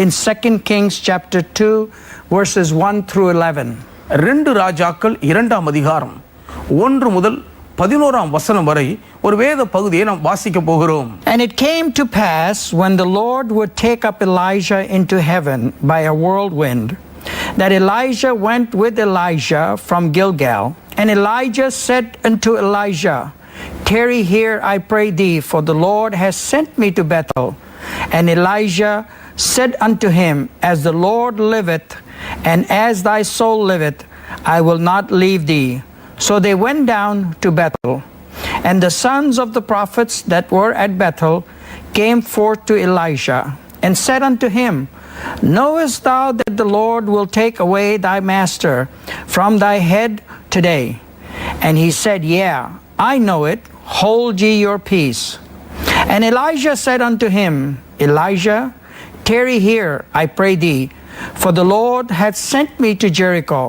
in 2 Kings chapter 2 verses 1 through 11. 2 ராஜாக்கள் 2ஆம் அதிகாரம் 1 முதல் 11ஆம் வசனம் வரை ஒரு வேத பகுதியை நாம் வாசிக்க போகிறோம். And it came to pass when the Lord would take up Elijah into heaven by a whirlwind, that Elijah went with Elijah from Gilgal. And Elijah said unto Elijah, Tarry here, I pray thee, for the Lord has sent me to Bethel. And Elijah said unto him, As the Lord liveth, and as thy soul liveth, I will not leave thee. So they went down to Bethel. And the sons of the prophets that were at Bethel came forth to Elijah, and said unto him, Knowest thou that the Lord will take away thy master from thy head today? And he said, Yeah, I know it. Hold ye your peace. And Elijah said unto him, Elijah, tarry here, I pray thee, for the Lord hath sent me to Jericho.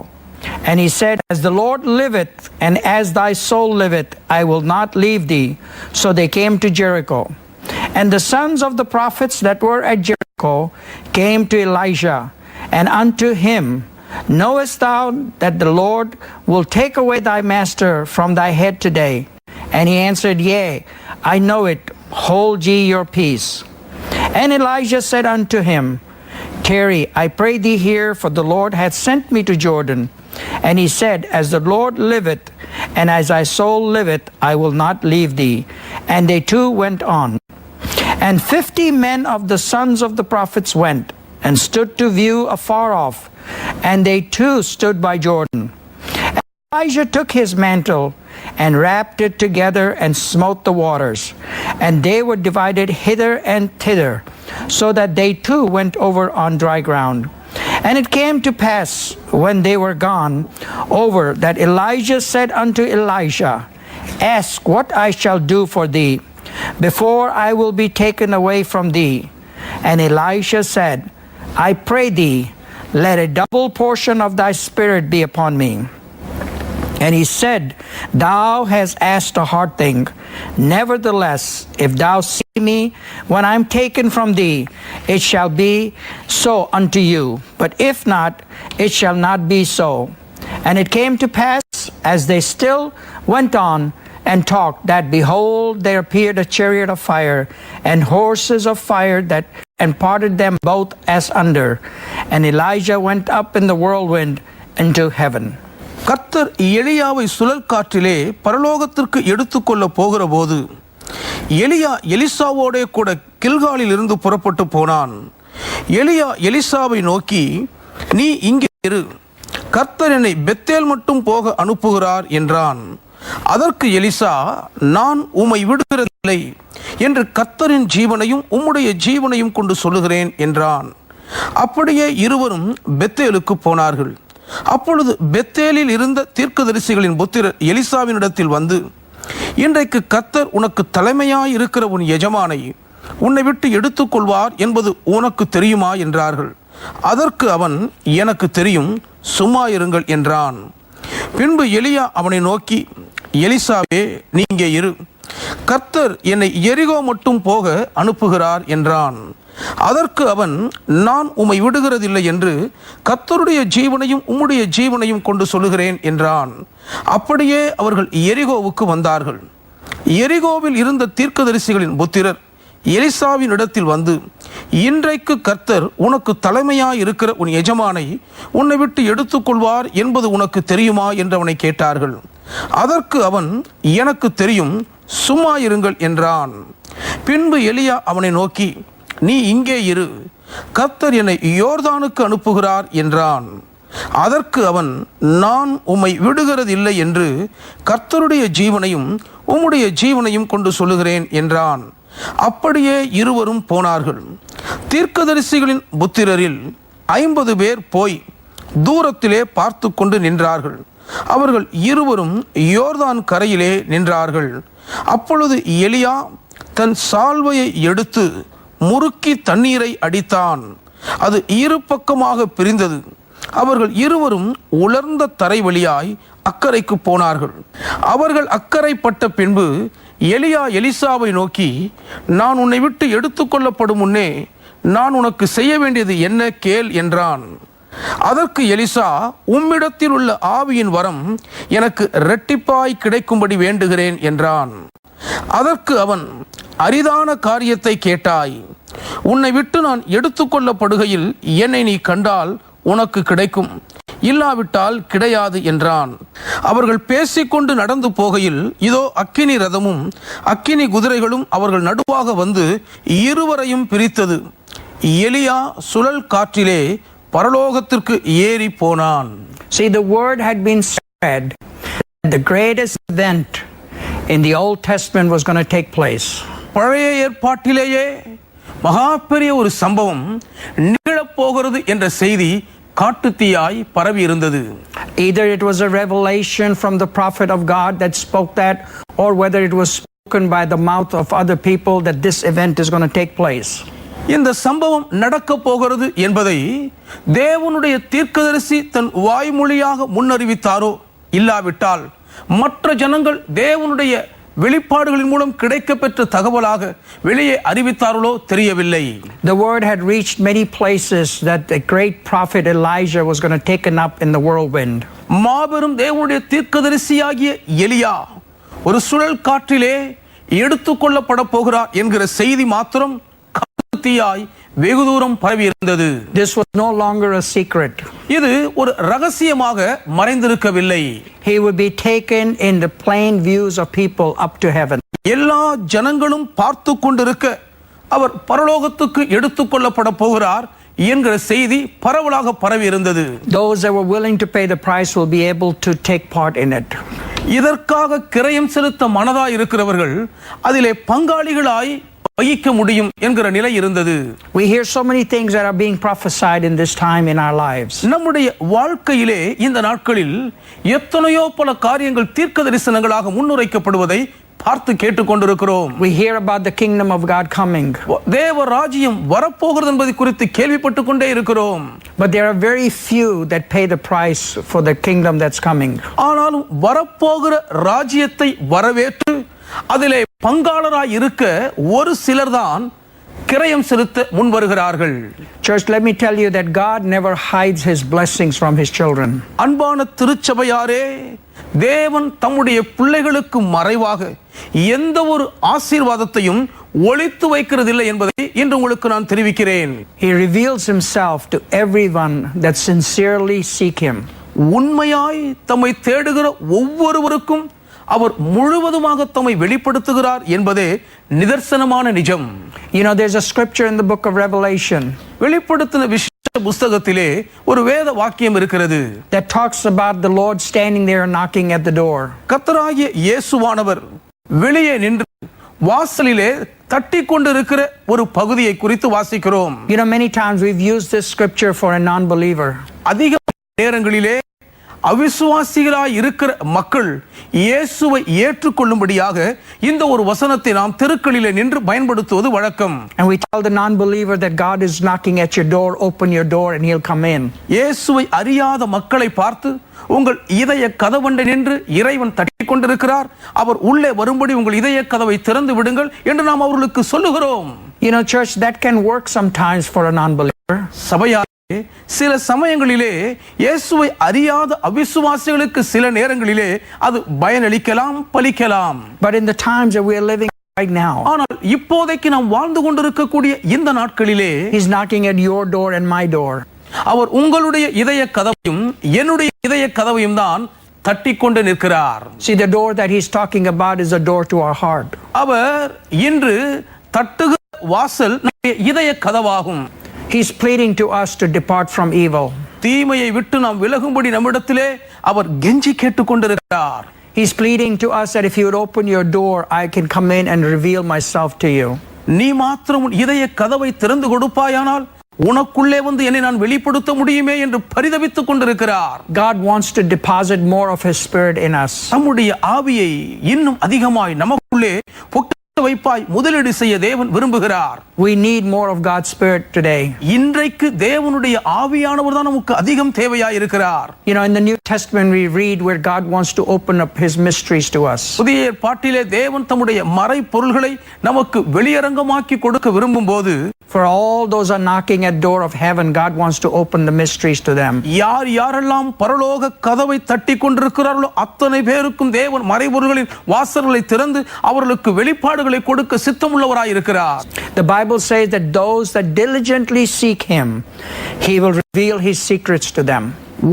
And he said, As the Lord liveth, and as thy soul liveth, I will not leave thee. So they came to Jericho. And the sons of the prophets that were at Jericho came to Elijah, and unto him, Knowest thou that the Lord will take away thy master from thy head today? And he answered, Yea, I know it. Hold ye your peace. And Elijah said unto him, Tarry, I pray thee here, for the Lord hath sent me to Jordan. And he said, As the Lord liveth, and as thy soul liveth, I will not leave thee. And they two went on. And 50 men of the sons of the prophets went, and stood to view afar off, and they too stood by Jordan. And Elijah took his mantle, and wrapped it together, and smote the waters, and they were divided hither and thither, so that they too went over on dry ground. And it came to pass, when they were gone over, that Elijah said unto Elisha, Ask what I shall do for thee, before I will be taken away from thee. And Elisha said, I pray thee, let a double portion of thy spirit be upon me. And he said, Thou hast asked a hard thing. Nevertheless, if thou see me when I am taken from thee, it shall be so unto you. But if not, it shall not be so. And it came to pass, as they still went on and talked, that behold, there appeared a chariot of fire, and horses of fire, and parted them both as under. And Elijah went up in the whirlwind into heaven. கர்த்தர் எலியாவை சுழல் காற்றிலே பரலோகத்திற்கு எடுத்துக்கொள்ள போகிற போது எலியா எலிசாவோடே கூட கில்காலில் இருந்து புறப்பட்டு போனான். எலியா எலிசாவை நோக்கி, நீ இங்கே இரு, கர்த்தர் என்னை பெத்தேல் மட்டும் போக அனுப்புகிறார் என்றான். அதற்கு எலிசா, நான் உம்மை விடுகிறதில்லை என்று கர்த்தரின் ஜீவனையும் உம்முடைய ஜீவனையும் கொண்டு சொல்லுகிறேன் என்றான். அப்படியே இருவரும் பெத்தேலுக்கு போனார்கள். அப்பொழுது பெத்தேலில் இருந்த தீர்க்கதரிசிகளின் புத்திரர் எலிசாவினிடத்தில் வந்து, இன்றைக்கு கர்த்தர் உனக்கு தலைமையாய் இருக்கிற உன் எஜமானை உன்னை விட்டு எடுத்துக்கொள்வார் என்பது உனக்கு தெரியுமா என்றார்கள். அதற்கு அவன், எனக்கு தெரியும், சும்மா இருங்கள் என்றான். பின்பு எலியா அவனை நோக்கி, எலிசாவே, நீ இங்கே இரு, கர்த்தர் என்னை எரிகோ மட்டும் போக அனுப்புகிறார் என்றான். அதற்கு அவன், நான் உம்மை விடுகிறதில்லை என்று கர்த்தருடைய ஜீவனையும் உம்முடைய ஜீவனையும் கொண்டு சொல்லுகிறேன் என்றான். அப்படியே அவர்கள் எரிகோவுக்கு வந்தார்கள். எரிகோவில் இருந்த தீர்க்கதரிசிகளின் புத்திரர் எலிசாவின் இடத்தில் வந்து, இன்றைக்கு கர்த்தர் உனக்கு தலைமையாய் இருக்கிற உன் எஜமானை உன்னை விட்டு எடுத்துக்கொள்வார் என்பது உனக்கு தெரியுமா என்று அவனை கேட்டார்கள். அதற்கு அவன், எனக்கு தெரியும், சும்மா இருங்கள் என்றான். பின்பு எலியா அவனை நோக்கி, நீ இங்கே இரு, கர்த்தர் என்னை யோர்தானுக்கு அனுப்புகிறார் என்றான். அதற்கு அவன், நான் உம்மை விடுகிறதில்லை என்று கர்த்தருடைய ஜீவனையும் உம்முடைய ஜீவனையும் கொண்டு சொல்லுகிறேன் என்றான். அப்படியே இருவரும் போனார்கள். தீர்க்கதரிசிகளின் புத்திரரில் 50 பேர் போய் தூரத்திலே பார்த்து கொண்டு நின்றார்கள். அவர்கள் இருவரும் யோர்தான் கரையிலே நின்றார்கள். அப்பொழுது எலியா தன் சால்வையை எடுத்து முறுக்கி தண்ணீரை அடித்தான். அது இரு பக்கமாக பிரிந்தது. அவர்கள் இருவரும் உலர்ந்த தரை வழியாய் அக்கறைக்கு போனார்கள். அவர்கள் அக்கறைப்பட்ட பின்பு எலியா எலிசாவை நோக்கி, நான் உன்னை விட்டு எடுத்துக்கொள்ளப்படும் முன்னே நான் உனக்கு செய்ய வேண்டியது என்ன கேள் என்றான். அதற்கு எலிசா, உம்மிடத்தில் உள்ள ஆவியின் வரம் எனக்கு இரட்டிப்பாய் கிடைக்கும்படி வேண்டுகிறேன் என்றான். அதற்கு அவன், அரிதான காரியத்தை கேட்டாய். உன்னை விட்டு நான் எடுத்துக்கொள்ளப்படுகையில் என்னை நீ கண்டால் உனக்கு கிடைக்கும், இல்லாவிட்டால் கிடையாது என்றான். அவர்கள் பேசிக்கொண்டு நடந்து போகையில் இதோ அக்கினி ரதமும் அக்கினி குதிரைகளும் அவர்கள் நடுவாக வந்து இருவரையும் பிரித்தது. எலியா சுழல் காற்றிலே பரலோகத்திற்கு ஏறி போனான். See, the word had been spread that the greatest event in the Old Testament was going to take place. பழைய ஏற்பாட்டிலேயே மகா பெரிய ஒரு சம்பவம் நிகழப்போகிறது என்ற செய்தி காட்டுத்தீயாய் பரவி இருந்தது. Either it was a revelation from the prophet of God that spoke that, or whether it was spoken by the mouth of other people that this event is going to take place. இந்த சம்பவம் நடக்க போகிறது என்பதை தேவனுடைய தீர்க்கதரிசி தன் வாய்மொழியாக முன்னறிவித்தாரோ, இல்லாவிட்டால் மற்ற ஜனங்கள் தேவனுடைய வெளிப்பாடுகளின் மூலம் கிடைக்கப்பெற்ற தகவலாக வெளியே அறிவித்தார்களோ தெரியவில்லை. The word had reached many places that the great prophet Elijah was going to taken up in the whirlwind. மாபெரும் தேவனுடைய தீர்க்கதரிசியாகிய எலியா ஒரு சுழல் காற்றிலே எடுத்துக்கொள்ளப்பட போகிறார் என்கிற செய்தி மாத்திரம் காட்டுத்தீயாய் வெகு தூரம் பரவி இருந்தது. This was no longer a secret. இது ஒரு ரகசியமாக மறைந்திருக்கவில்லை. He would be taken in the plain views of people up to heaven. எல்லா ஜனங்களும் பார்த்து கொண்டிருக்க அவர் பரலோகத்துக்கு எடுத்துக்கொள்ளப்பட போகிறார் என்கிற செய்தி பரவலாக பரவி இருந்தது. Those that were willing to pay the price will be able to take part in it. இதற்காக கிரயம் செலுத்த மனதாய் இருக்கிறவர்கள் அதிலே பங்காளிகளாய் வகிக்க முடியும் என்கிற நிலை இருந்தது. We hear so many things that are being prophesied in this time in our lives. நம்முடைய வாழ்க்கையிலே இந்த நாட்களில் எத்தனையோ பல காரியங்கள் தீர்க்க தரிசனங்களாக முன்னுரைக்கப்படுவதை பார்த்து கேட்டுக்கொண்டிருக்கிறோம். We hear about the kingdom of God coming. தேவ ராஜ்யம் வரப்போகிறது என்பதை குறித்து கேள்விப்பட்டு கொண்டே இருக்கிறோம். But there are very few that pay the price for the kingdom that's coming. ஆனாலும் வரப்போகிற ராஜ்யத்தை வரவேற்று அதிலே பங்காளராய் இருக்க ஒரு சிலர்தான் கிரயம் செலுத்த முன் வருகிறார்கள். Church, let me tell you that God never hides his blessings from his children. அன்பான திருச்சபையாரே, தேவன் தம்முடைய பிள்ளைகளுக்கு மறைவாக எந்த ஒரு ஆசீர்வாதத்தையும் ஒளித்து வைக்கிறதில்லை என்பதை இன்று உங்களுக்கு நான் தெரிவிக்கிறேன். He reveals himself to everyone that sincerely seek him. உண்மையாய் தம்மை தேடுகிற ஒவ்வொருவருக்கும் அவர் முழுவதுமாக தம்மை வெளிப்படுத்துகிறார் என்பதே நிதர்சனமான நிஜம். You know, there's a scripture in the book of Revelation வெளிப்படுத்தின விசேஷ புத்தகத்திலே ஒரு வேத வாக்கியம் இருக்கிறது that talks about the Lord standing there knocking at the door. கர்த்தராகிய இயேசுவானவர் வெளியே நின்று வாசலிலே தட்டி கொண்டிருக்கிற ஒரு பகுதியை குறித்து வாசிக்கிறோம். You know, many times we've used this scripture for a non-believer. அதிக நேரங்களிலே அவிசுவாசிகளாய் இருக்கிற மக்கள் இயேசுவை ஏற்றுக்கொள்ளும்படியாக இந்த ஒரு வசனத்தை நாம் தெருக்களிலே நின்று பயன்படுத்துவது வழக்கம். And we tell the non-believer that God is knocking at your door, open your door and he'll come in. இயேசுவை அறியாத மக்களை பார்த்து உங்கள் இதய கதவண்டை நின்று இறைவன் தட்டி கொண்டிருக்கிறார், அவர் உள்ளே வரும்படி உங்கள் இதய கதவை திறந்து விடுங்கள் என்று நாம் அவர்களுக்கு சொல்லுகிறோம். You know, church, that can work sometimes for a non-believer. சபையாரே, சில சமயங்களிலே இயேசுவை அறியாத அவிசுவாசிகளுக்கு சில நேரங்களிலே அது பயனளிக்கலாம், பலிக்கலாம். But in the times that we are living right now, ஆனால் இப்போதைக்கு நாம் வாழ்ந்து கொண்டிருக்கக்கூடிய இந்த நாட்களிலே he's knocking at your door and my door. அவர் உங்களுடைய இதய கதவையும் என்னுடைய இதய கதவையும் தான் தட்டி கொண்டு நிற்கிறார். See, the door that he's talking about is a door to our heart. அவர் இன்று தட்டுகிற வாசல் நம்முடைய இதய கதவாகும். He's pleading to us to depart from evil. தீமையை விட்டு நாம் விலகும்படி நம்மிடத்திலே அவர் கெஞ்சி கேட்டுக்கொண்டிருக்கிறார். He's pleading to us that if you would open your door, I can come in and reveal myself to you. நீ மாத்திரம் உன் இதய கதவை திறந்து கொடுப்பாயானால் உனக்குள்ளே வந்து என்னை நான் வெளிப்படுத்த முடியுமே என்று பரிதபித்துக் கொண்டிருக்கிறார். God wants to deposit more of his spirit in us. நம்முடைய ஆவியை இன்னும் அதிகமாய் நமக்குள்ளே வைப்பாய் முதலீடு செய்ய தேவன் விரும்புகிறார். We need more of God's spirit today. இன்றைக்கு தேவனுடைய ஆவியானவர் தான் நமக்கு அதிகம் தேவையாய் இருக்கிறார். You know, in the New Testament we read where God wants to open up his mysteries to us. புதிய ஏற்பாட்டிலே தேவன் தம்முடைய மறை பொருள்களை நமக்கு வெளியரங்கமாக்கி கொடுக்க விரும்பும்போது For all those are knocking at door of heaven, God wants to open the mysteries to them. யார் யாரெல்லாம் பரலோக கதவை தட்டி கொண்டிருக்கிறார்களோ அத்தனை பேருக்கும் தேவன் மறைபொருள்களின் வாசல்களை திறந்து அவர்களுக்கு வெளிப்பாடுகளை கொடுக்க சித்தமுள்ளவராய் இருக்கிறார். The Bible says that those that diligently seek him, he will reveal his secrets to them.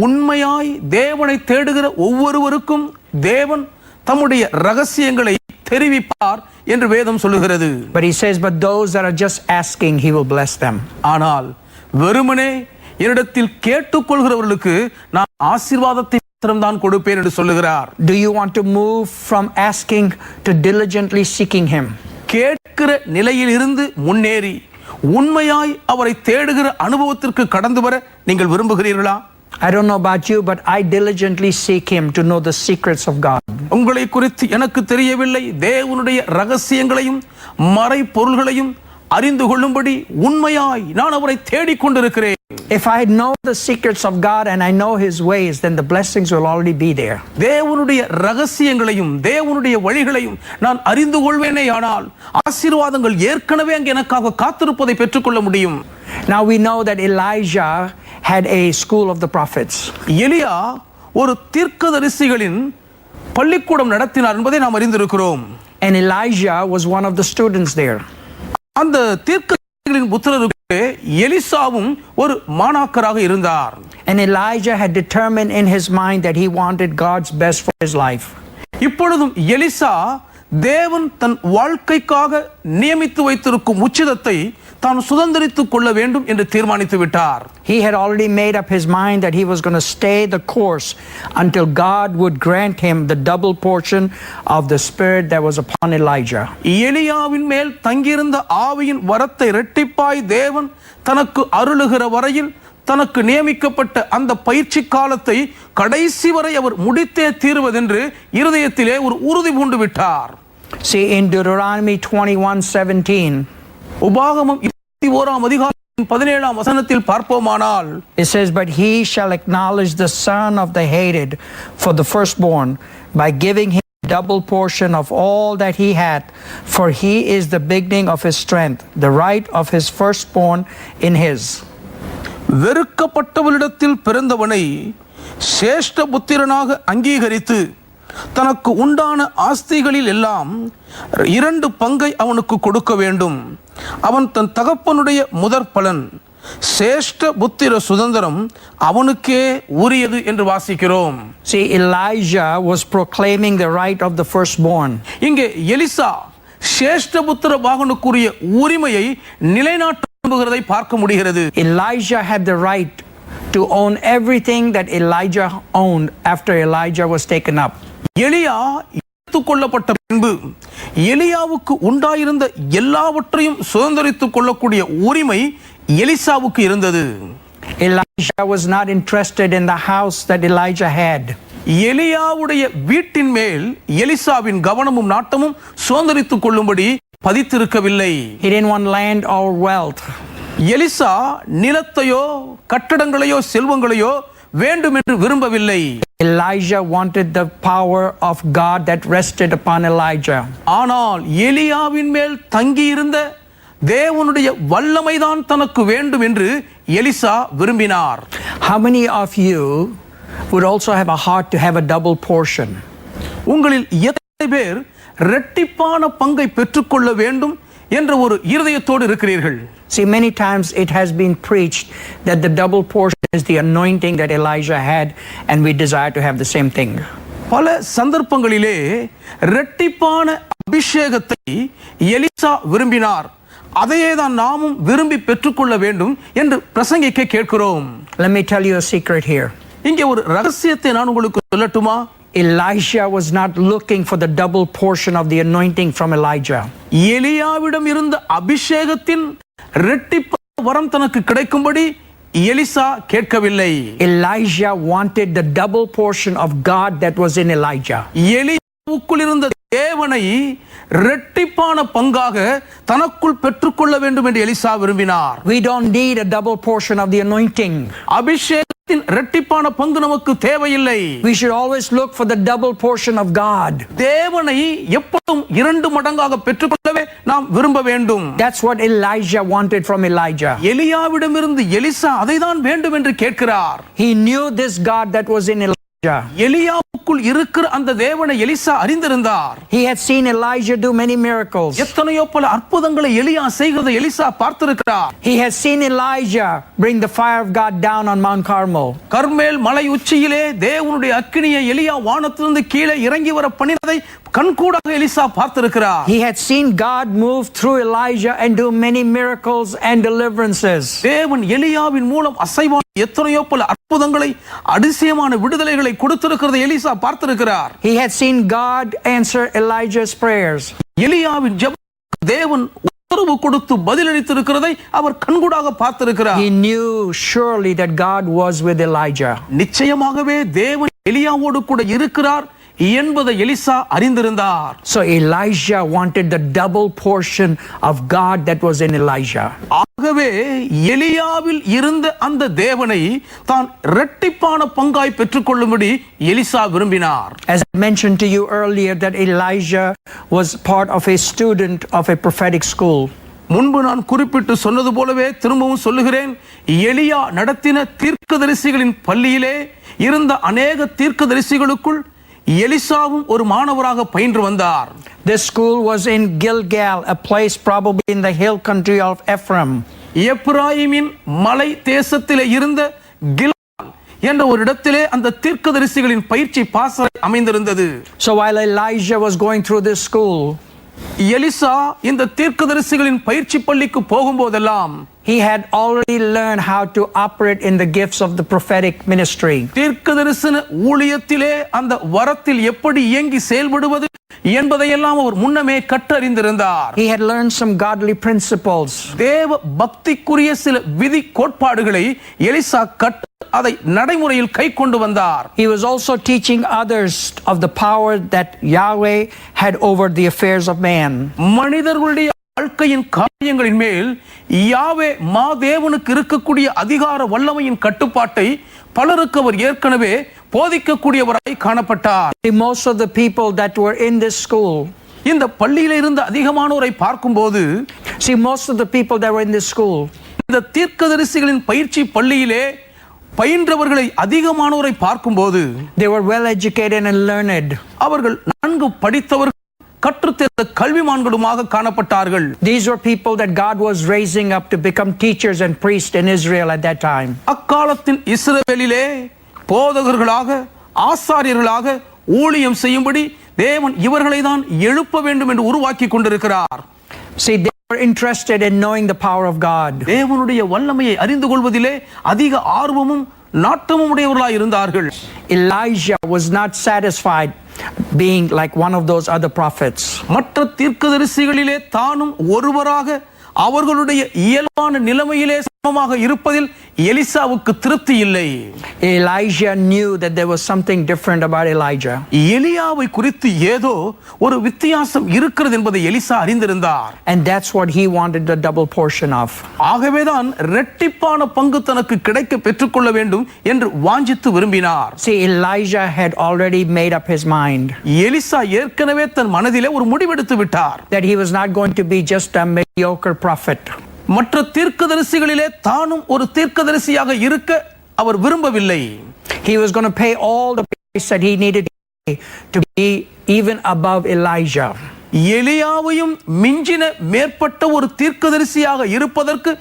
உண்மையாய் தேவனை தேடுகிற ஒவ்வொருவருக்கும் தேவன் தம்முடைய ரகசியங்களை தெரிவிப்பார் என்று வேதம் சொல்லுகிறது. But he says, but those that are just asking, he will bless them. ஆனால் வெறுமனே என்னிடத்தில் கேட்டுக்கொள்கிறவர்களுக்கு நான் ஆசீர்வாதத்தை மாத்திரம்தான் கொடுப்பேன் என்று சொல்லுகிறார். Do you want to move from asking to diligently seeking him? கேட்கிற நிலையில் இருந்து முன்னேறி உண்மையாய் அவரை தேடுகிற அனுபவத்திற்கு கடந்து வர நீங்கள் விரும்புகிறீர்களா? I don't know about you, but I diligently seek him to know the secrets of God. உங்களை குறித்து எனக்கு தெரியவில்லை, தேவனுடைய ரகசியங்களையும் மறை பொருள்களையும் அறிந்து கொள்ளும்படி உண்மையாய் நான் அவரை தேடிக் கொண்டிருக்கிறேன். If I know the secrets of God and I know his ways, then the blessings will already be there. தேவனுடைய ரகசியங்களையும் தேவனுடைய வழிகளையும் நான் அறிந்து கொள்வேனேயானால் ஆசீர்வாதங்கள் ஏற்கனவே அங்கே எனக்காக காத்திருப்பதை பெற்றுக்கொள்ள முடியும். Now we know that Elijah had a school of the prophets. எலியா ஒரு தீர்க்கதரிசிகளின் பள்ளிக்கூடம் நடத்தினார் என்பதை நாம் அறிந்திருக்கிறோம். And Elijah was one of the students there. அந்த தீர்க்கதரிசிகளின் புத்திரருக்கு எலிசாவும் ஒரு மாணாக்கராக இருந்தார். And Elijah had determined in his mind that he wanted God's best for his life. இப்பொழுதும் எலிசா தேவன் தன் வாழ்க்கைக்காக நியமித்து வைத்திருக்கும் உச்சிதத்தை தான் சுதந்திரித்துக் கொள்ள வேண்டும் என்று தீர்மானித்து விட்டார். He had already made up his mind that he was going to stay the course until God would grant him the double portion of the spirit that was upon Elijah. எலியாவின் மேல் தங்கியிருந்த ஆவியின் வரத்தை இரட்டிப்பாய் தேவன் தனக்கு அருளுகிற வரையில் தனக்கு நியமிக்கப்பட்ட அந்த பயிற்சி காலத்தை கடைசி வரை அவர் முடித்தே தீருவதென்று இருதயத்திலே ஒரு உறுதி பூண்டு விட்டார். See, in Deuteronomy 21:17, உபாகமம் 21ஆம் அதிகாரம் 17ஆம் வசனத்தில் பார்ப்போமானால், it says, but he shall acknowledge the son of the hated for the firstborn by giving him double portion of all that he had, for he is the beginning of his strength, the right of his firstborn in his. வெறுக்கப்பட்டவளிடத்தில் பிறந்தவனை சேஷ்ட புத்திரனாக அங்கீகரித்து தனக்கு உண்டான ஆஸ்திகளில் எல்லாம் 2 பங்கை அவனுக்கு கொடுக்க வேண்டும். அவன் தன் தகப்பனுடைய முதற் பலன் சேஷ்ட புத்திர சுதந்திரம் அவனுக்கே உரியது என்று வாசிக்கிறோம். See, Elijah was proclaiming the right of the firstborn. இங்கே எலிசா சேஷ்ட புத்திர வாகனுக்குரிய உரிமையை நிலைநாட்ட விரும்புகிறதை பார்க்க முடிகிறது. Elijah had the right to own everything that Elijah owned after Elijah was taken up. எலியா எடுத்துக் கொள்ளப்பட்ட பின்பு எலியாவுக்கு உண்டாயிருந்த எல்லாவற்றையும் சுதந்திரித்துக் கொள்ளக்கூடிய உரிமை எலிசாவுக்கு இருந்தது. Elijah was not interested in the house that Elijah had. எலியாவுடைய வீட்டின் மேல் எலிசாவின் கவனமும் நாட்டமும் சுதந்திரித்துக் கொள்ளும்படி பதித்திருக்கவில்லை. He didn't want land or wealth. Elisha நிலத்தையோ கட்டடங்களையோ செல்வங்களையோ வேண்டும் என்று விரும்பவில்லை. Elijah wanted the power of God that rested upon Elijah. ஆனால் எலியாவின் மேல் தங்கியிருந்த தேவனுடைய வல்லமைதான் தனக்கு வேண்டும் என்று எலிசா விரும்பினார். How many of you would also have a heart to have a double portion? உங்களில் எத்தனை பேர் இரட்டிப்பான பங்கை பெற்றுக்கொள்ள வேண்டும் என்ற ஒரு இருதயத்தோடு இருக்கிறீர்கள்? See, many times it has been preached that the double portion is the anointing that Elijah had, and we desire to have the same thing. பல சந்தர்ப்பங்களிலே இரட்டிப்பான அபிஷேகத்தை எலிசா விரும்பினார், அதையே தான் நாமும் விரும்பி பெற்றுக்கொள்ள வேண்டும் என்று பிரசங்கிக்க கேட்கிறோம். Let me tell you a secret here. இங்கே ஒரு ரகசியத்தை நான் உங்களுக்கு சொல்லட்டுமா? Elisha was not looking for the double portion of the anointing from Elijah. எலியாவிடம் இருந்த அபிஷேகத்தின் இரட்டிப்பான வரம் தனக்கு கிடைக்கும்படி எலிசா கேட்கவில்லை. Elijah wanted the double portion of God that was in Elijah. எலியாவுக்குள் இருந்த தேவனை இரட்டிப்பான பங்காக தனக்குள் பெற்றுக்கொள்ள வேண்டும் என்று எலிசா விரும்பினார். We don't need a double portion of the anointing. அபிஷேகத்தின் இரட்டிப்பான பங்கு நமக்கு தேவையில்லை. We should always look for the double portion of God. தேவனை எப்போதும் 2 மடங்காக பெற்றுக்கொள்ளவே நாம் விரும்ப வேண்டும். That's what Elijah wanted from Elijah. எலியாவிடமிருந்து எலிசா அதைதான் வேண்டும் என்று கேட்கிறார். He knew this God that was in Elijah. எலியாவுக்குள் இருக்கிற அந்த தேவனை எலிசா அறிந்திருந்தார். He had seen Elijah do many miracles. எத்தனையோ பல அற்புதங்களை எலியா செய்கிறதை Elisha பார்த்திருக்கிறார். He has seen Elijah bring the fire of God down on Mount Carmel. கர்மேல் மலை உச்சியிலே தேவனுடைய அக்கினியை எலியா வானத்திலிருந்து கீழே இறங்கி வர பண்ணினதை கண்கூடாக Elisha பார்த்திருக்கிறார். He had seen God move through Elijah and do many miracles and deliverances. தேவன் எலியாவின் மூலம் அசைவான எத்தனையோ பல அற்புதங்களை அதிசயமான விடுதலைகளை கொடுத்திருக்கிறதை Elisha பார்த்திருக்கிறார். He had seen God answer Elijah's prayers. எலியாவின் ஜெபம் தேவன் உத்தரவு கொடுத்து பதிலளித்திருக்கிறதை அவர் கண்கூடாக பார்த்திருக்கிறார். He knew surely that God was with Elijah. நிச்சயமாகவே தேவன் எலியாவோடு கூட இருக்கிறார் என்பதை எலிசா அறிந்திருந்தார். So Elijah wanted the double portion of God that was in Elijah. ஆகவே எலியாவில் இருந்த அந்த தேவனை தான் இரட்டிப்பான பங்காய் பெற்றுக்கொள்ளும்படி எலிசா விரும்பினார். As I mentioned to you earlier that Elijah was part of a student of a prophetic school. முன்பு நான் குறிப்பிட்டு சொன்னது போலவே திரும்பவும் சொல்லுகிறேன். எலியா நடத்தின தீர்க்கதரிசிகளின் பள்ளியிலே இருந்த அநேக தீர்க்கதரிசிகளுக்குள் எலிசாவும் ஒரு மாணவராக பயின்று வந்தார். This school was in Gilgal, a place probably in the hill country of Ephraim. எப்ராயிமின் மலை தேசத்திலே இருந்த கில்கால் என்ற ஒரு இடத்திலே அந்த தீர்க்கதரிசிகளின் பயிற்சி பாசறை அமைந்திருந்தது. So while Elijah was going through this school, Elisha இந்த தீர்க்கதரிசிகளின் பயிற்சி பள்ளிக்கு போகும்போதெல்லாம் he had already learned how to operate in the gifts of the prophetic ministry. தீர்க்கதரிசன ஊழியத்திலே அந்த வரத்தில் எப்படி இயங்கி செயல்படுவது என்பதையெல்லாம் அவர் முன்னமே கற்றறிந்திருந்தார். He had learned some godly principles. தேவ பக்திக்குரிய சில விதி கோட்பாடுகளை எலிசா கற்று அதை நடைமுறையில் கை கொண்டு வந்தார். He was also teaching others of the power that Yahweh had over the affairs of man. மனிதர்களுடைய வாழ்க்கையின் காரியங்களின் மேல் யாவே மாதேவனுக்கு இருக்கக்கூடிய அதிகார வல்லமையின் கட்டுப்பாட்டை பலருக்கு அவர் ஏற்கனவே போதிக்கக்கூடியவராய் காணப்பட்டார். Most of the people that were in this school, இந்த பள்ளியில இருந்த அதிகமானோரை பார்க்கும்போது, most of the people that were in this school, இந்த தீர்க்கதரிசிகளின் பயிற்சி பள்ளியிலே பயின்றவர்களை அதிகமானோரை பார்க்கும்போது, they were well educated and learned. அவர்கள் நன்கு படித்தவர்கள் கற்றுத்தேர்ந்த கல்விமான்களுமாக காணப்பட்டார்கள். These were people that God was raising up to become teachers and priests in Israel at that time. அக்காலத்தின் இஸ்ரவேலிலே போதகர்களாக ஆசாரியர்களாக ஊழியம் செய்யும்படி தேவன் இவர்களை தான் எழுப்ப வேண்டும் என்று உருவாக்கி கொண்டிருக்கிறார். See, they were interested in knowing the power of God. தேவனுடைய வல்லமையை அறிந்து கொள்வதிலே அதிக ஆர்வமும் நாட்டமும் உடையவர்களாய் இருந்தார்கள். Elijah was not satisfied being like one of those other prophets. மற்ற தீர்க்கதரிசிகளிலே தானும் ஒருவராக அவர்களுடைய இயல்பான நிலைமையிலே சமமாக இருப்பதில் எலிசாவுக்கு திருப்தி இல்லை. Elijah knew that there was something different about Elijah. எலியாவை குறித்து ஏதோ ஒரு வித்தியாசம் இருக்கிறது என்பதை எலிசா அறிந்திருந்தார். And that's what he wanted the double portion of. ஆகவேதான் இரட்டிப்பான பங்கு தனக்கு கிடைக்க பெற்றுக்கொள்ள வேண்டும் என்று வாஞ்சித்து விரும்பினார். See, Elijah had already made up his mind. Elisha ஏற்கனவே தன் மனதிலே ஒரு முடிவெடுத்து விட்டார். That he was not going to be just a mediocre prophet. மற்ற தீர்க்கதரிசிகளிலே தானும் ஒரு தீர்க்கதரிசியாக இருக்க அவர் விரும்பவில்லை. He was going to pay all the price that he needed to be even above Elijah. எலியாவையும் மிஞ்சின மேற்பட்ட ஒரு தீர்க்கதரிசியாக இருப்பதற்கு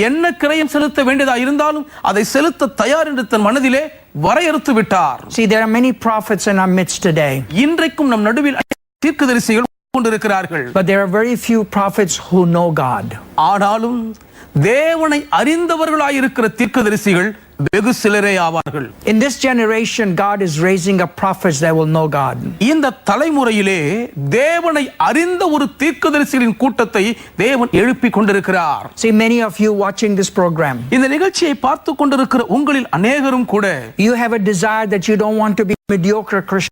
என்ன கிரயம் செலுத்த வேண்டியதா இருந்தாலும் அதை செலுத்த தயார் என்று தன் மனதிலே வரையறுத்து விட்டார். See, there are many prophets in our midst today. இன்றைக்கும் நம் நடுவில் தீர்க்கதரிசிகள் கொண்டிருக்கிறார்கள். But there are very few prophets who know God. ஆனாலும் தேவனை அறிந்தவர்களாய் இருக்கிற தீர்க்கதரிசிகள் வெகு சிலரே ஆவார்கள். In this generation, God is raising up prophets that will know God. இந்த தலைமுறையிலே தேவனை அறிந்த ஒரு தீர்க்கதரிசிகளின் கூட்டத்தை தேவன் எழுப்பிக் கொண்டிருக்கிறார். See, many of you watching this program, இந்த நிகழ்ச்சியை பார்த்து கொண்டிருக்கிற உங்களில் அநேகரும் கூட you have a desire that you don't want to be mediocre Christian.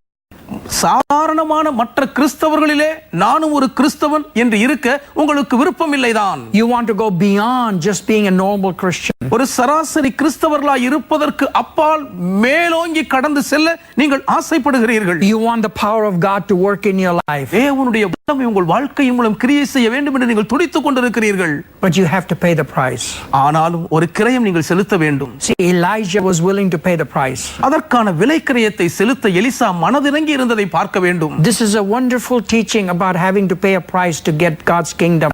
சாதாரணமான மற்ற கிறிஸ்தவர்களிலே நானும் ஒரு கிறிஸ்தவன் என்று இருக்க உங்களுக்கு விருப்பம் இல்லைதான். You want to go beyond just being a normal Christian. ஒரு சராசரி கிறிஸ்தவர்களாய் இருப்பதற்கு அப்பால் மேலோங்கி கடந்து செல்ல நீங்கள் ஆசைப்படுகிறீர்கள். You want the power of God to work in your life. தேவனுடைய வல்லமை உங்கள் வாழ்க்கையின் மூலம் கிரியை செய்ய வேண்டும் என்று நீங்கள் துடித்துக் கொண்டிருக்கிறீர்கள். But you have to pay the price. ஆனாலும் ஒரு கிரயம் நீங்கள் செலுத்த வேண்டும். See, Elijah was willing to pay the price. அதற்கான விலை கிரயத்தை செலுத்த எலிசா மனதிறங்கி இருந்ததை பார்க்க வேண்டும். This is a wonderful teaching about having to pay a price to get God's kingdom.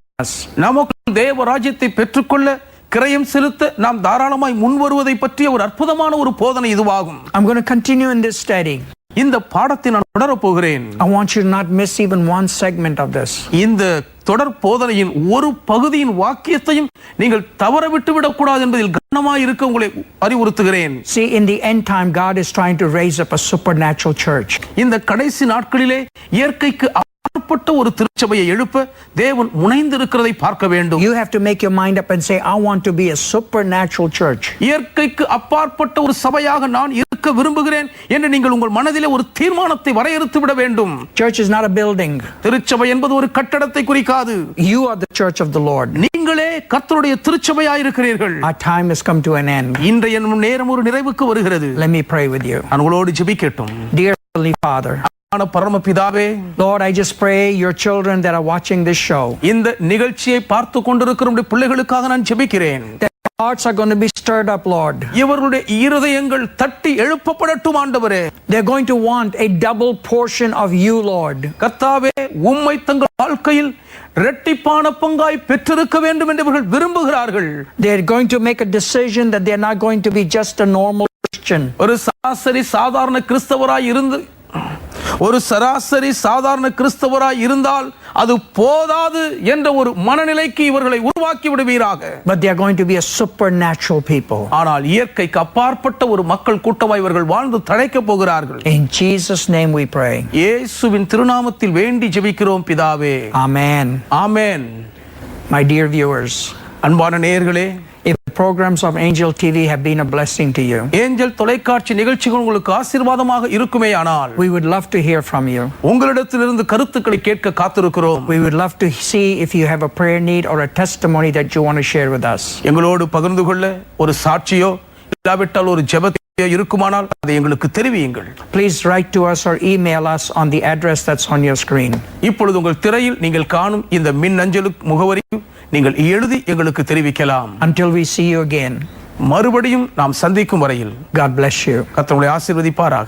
நமக்கு தேவ ராஜ்யத்தை பெற்றுக்கொள்ள கிரயம் செலுத்த நாம் தாராளமாய் முன் வருவதை பற்றிய ஒரு அற்புதமான ஒரு போதனை இதுவாகும். I'm going to continue in this study. இந்த பாடத்தை நான் தொடரப் போகிறேன். I want you to not miss even one segment of this. இந்த தொடர் போதனையின் ஒரு பகுதியின் வாக்கியத்தையும் நீங்கள் தவற விட்டு விடக்கூடாது என்பதில் கவனமாய் இருக்க உங்களை அறிவுறுத்துகிறேன். See, in the end time, God is trying to raise up a supernatural church. இந்த கடைசி நாட்களிலே இயற்கைக்கு அப்பாற்பட்ட ஒரு திருச்சபையை எழுப்ப தேவன் முனைந்திருக்கிறதை பார்க்க வேண்டும். You have to make your mind up and say, I want to be a supernatural church. இயற்கைக்கு அப்பாற்பட்ட ஒரு சபையாக நான் இருக்க விரும்புகிறேன் என்று நீங்கள் உங்கள் மனதிலே ஒரு தீர்மானத்தை வரையறுத்து விட வேண்டும். Church is not a building. திருச்சபை என்பது ஒரு கட்டடத்தை குறிக்காது. You are the church of the Lord. நீங்களே கர்த்தருடைய திருச்சபையாய் இருக்கிறீர்கள். Our time has come to an end. இன்றைய நேரம் ஒரு நிறைவுக்கு வருகிறது. Let me pray with you. நான் உங்களோடு ஜெபிக்கட்டும். Dear Heavenly Father, பரமபிதாவே, Lord, I just pray your children that are watching this show, இந்த நிகழ்ச்சியை பார்த்து கொண்டிருக்கிற உம்முடைய பிள்ளைகளுக்காக நான் ஜெபிக்கிறேன். their hearts are going to be stirred up, Lord. இவர்களுடைய இருதயங்கள் தட்டி எழுப்பப்படட்டும் ஆண்டவரே. They're going to want a double portion of you, Lord. கர்த்தாவே, உம்மை தங்கள் வாழ்க்கையில் இரட்டிப்பான பங்காய் பெற்றிருக்க வேண்டும் என்று இவர்கள் விரும்புகிறார்கள். They're going to make a decision that they're not going to be just a normal Christian. ஒரு சராசரி சாதாரண கிறிஸ்தவராய் இருந்தால் அது போதாது என்ற ஒரு மனநிலைக்கு இவர்களை உருவாக்கி விடுவீராக. But they are going to be a supernatural people. ஆனால் இயற்கைக்கு அப்பாற்பட்ட ஒரு மக்கள் கூட்டமாய் இவர்கள் வாழ்ந்து தழைக்க போகிறார்கள். In Jesus' name we pray. இயேசுவின் திருநாமத்தில் வேண்டி ஜெபிக்கிறோம் பிதாவே. Amen. Amen. My dear viewers, அன்பான நேயர்களே, if the programs of Angel TV have been a blessing to you, angel தொலைக்காட்சி நிகழ்ச்சிகள் உங்களுக்கு ஆசீர்வாதமாக இருக்குமேயானால், we would love to hear from you. உங்களிடத்திலிருந்து கருத்துக்களை கேட்க காத்திருக்கிறோம். We would love to see if you have a prayer need or a testimony that you want to share with us. எங்களோடு பகிர்ந்து கொள்ள ஒரு சாட்சியோ இல்லாவிட்டால் ஒரு ஜெபத்தையோ இருக்குமானால் அதை எங்களுக்கு தெரிவியுங்கள். Please write to us or email us on the address that's on your screen. இப்பொழுது உங்கள் திரையில் நீங்கள் காணும் இந்த மின்னஞ்சல் முகவரிக்கு நீங்கள் எழுதி எங்களுக்கு தெரிவிக்கலாம். Until we see you again, மறுபடியும் நாம் சந்திக்கும் வரையில் God bless you. கர்த்தர் உங்களை ஆசீர்வதிப்பாராக.